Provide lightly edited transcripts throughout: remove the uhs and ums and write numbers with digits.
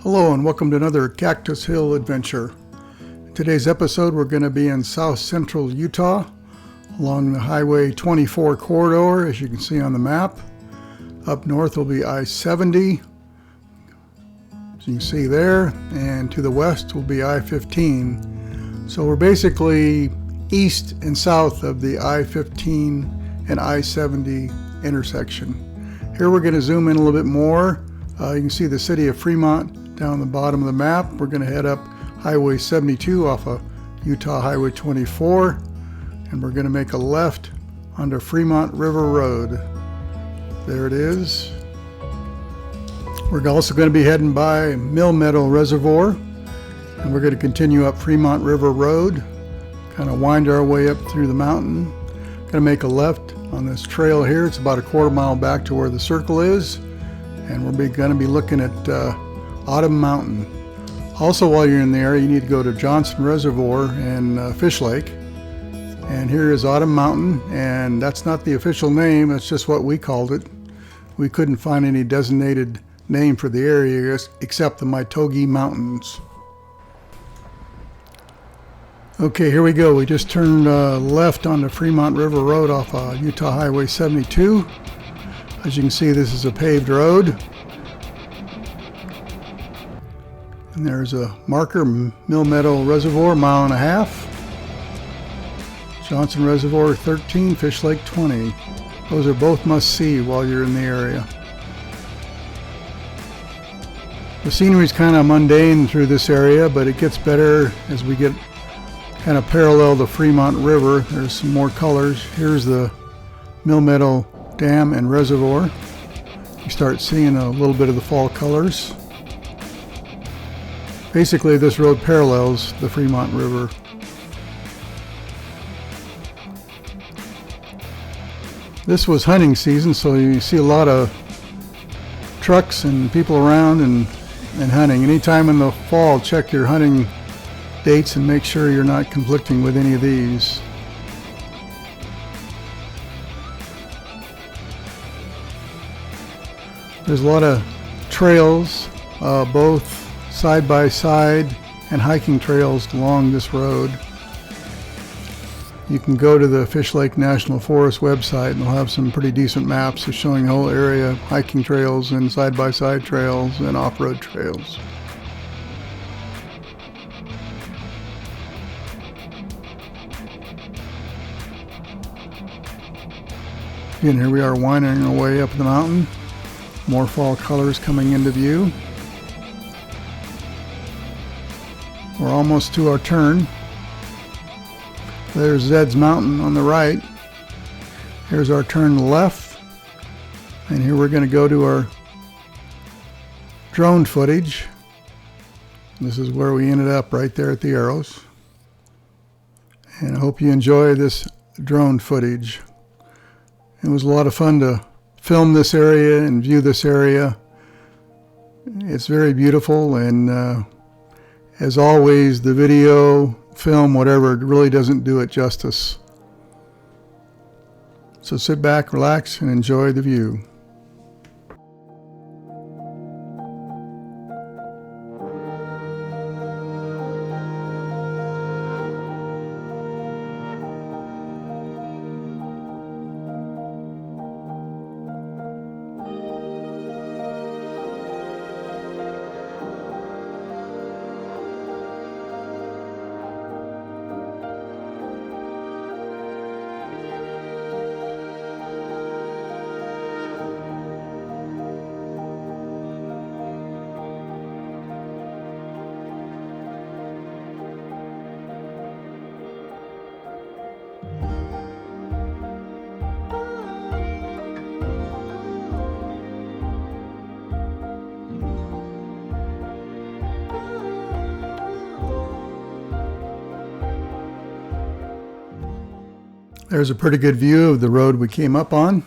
Hello and welcome to another Cactus Hill adventure. In today's episode we're going to be in south central Utah along the Highway 24 corridor, as you can see on the map. Up north will be I-70, as you can see there, and to the west will be I-15. So we're basically east and south of the I-15 and I-70 intersection. Here we're going to zoom in a little bit more. You can see the city of Fremont down the bottom of the map. We're going to head up Highway 72 off of Utah Highway 24, and we're going to make a left onto Fremont River Road. There it is. We're also going to be heading by Mill Meadow Reservoir, and we're going to continue up Fremont River Road, kind of wind our way up through the mountain. Going to make a left on this trail here. It's about a quarter mile back to where the circle is, and we're going to be looking at Autumn Mountain. Also, while you're in the area, you need to go to Johnson Reservoir and Fishlake. And here is Autumn Mountain, and that's not the official name, that's just what we called it. We couldn't find any designated name for the area except the Mitogi Mountains. Okay, here we go. We just turned left onto Fremont River Road off Utah Highway 72. As you can see, this is a paved road. And there's a marker, Mill Meadow Reservoir, 1.5 miles. Johnson Reservoir 13, Fishlake 20. Those are both must see while you're in the area. The scenery is kind of mundane through this area, but it gets better as we get kind of parallel the Fremont River. There's some more colors. Here's the Mill Meadow Dam and Reservoir. You start seeing a little bit of the fall colors. Basically, this road parallels the Fremont River. This was hunting season, so you see a lot of trucks and people around and hunting. Anytime in the fall, check your hunting dates and make sure you're not conflicting with any of these. There's a lot of trails, both side by side and hiking trails along this road. You can go to the Fishlake National Forest website and they'll have some pretty decent maps of showing the whole area, hiking trails and side by side trails and off-road trails. Again, here we are winding our way up the mountain. More fall colors coming into view. We're almost to our turn. There's Zed's Mountain on the right. Here's our turn left. And here we're going to go to our drone footage. This is where we ended up, right there at the arrows. And I hope you enjoy this drone footage. It was a lot of fun to film this area and view this area. It's very beautiful, and as always, the video, film, whatever, it really doesn't do it justice. So sit back, relax, and enjoy the view. There's a pretty good view of the road we came up on.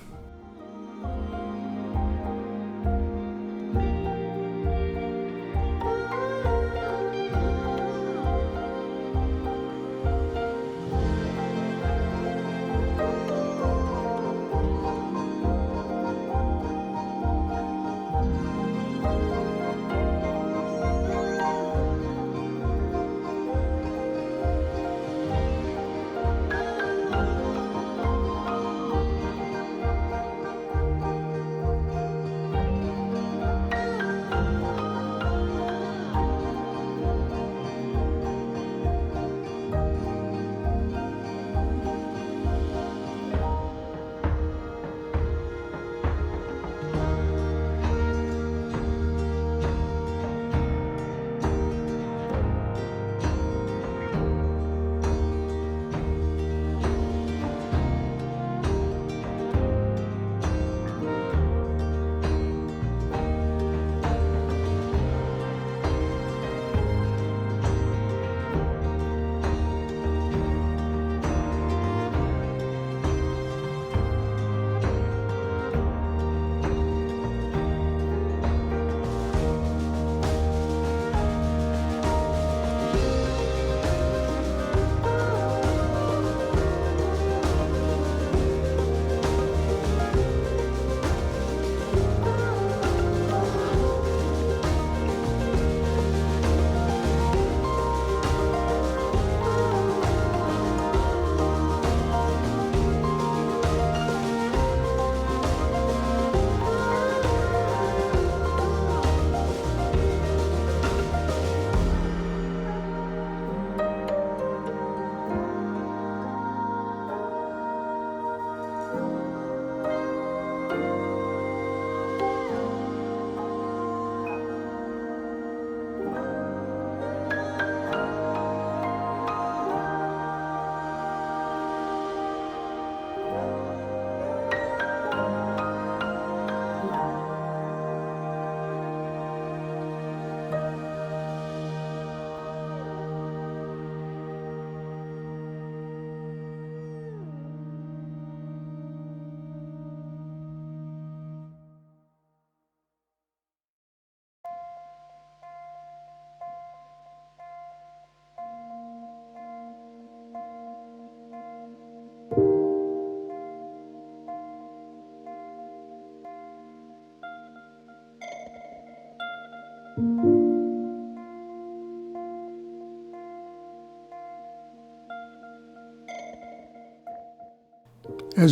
As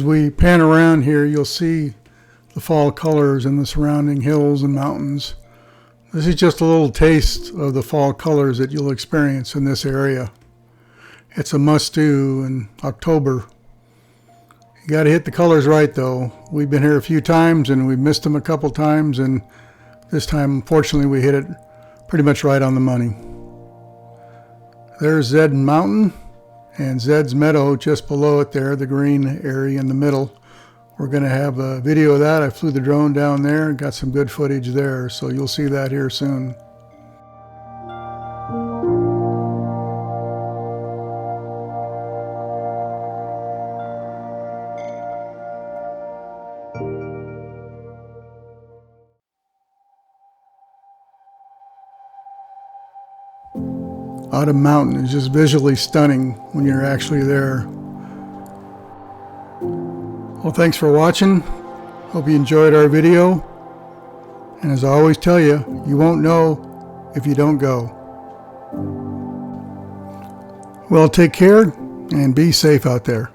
we pan around here, you'll see the fall colors in the surrounding hills and mountains. This is just a little taste of the fall colors that you'll experience in this area. It's a must-do in October. You got to hit the colors right, though. We've been here a few times and we've missed them a couple times, and this time, unfortunately, we hit it pretty much right on the money. There's Zed Mountain and Zed's Meadow just below it there, the green area in the middle. We're going to have a video of that. I flew the drone down there and got some good footage there, so you'll see that here soon. Autumn Mountain is just visually stunning when you're actually there. Well, thanks for watching. Hope you enjoyed our video. And as I always tell you, you won't know if you don't go. Well, take care and be safe out there.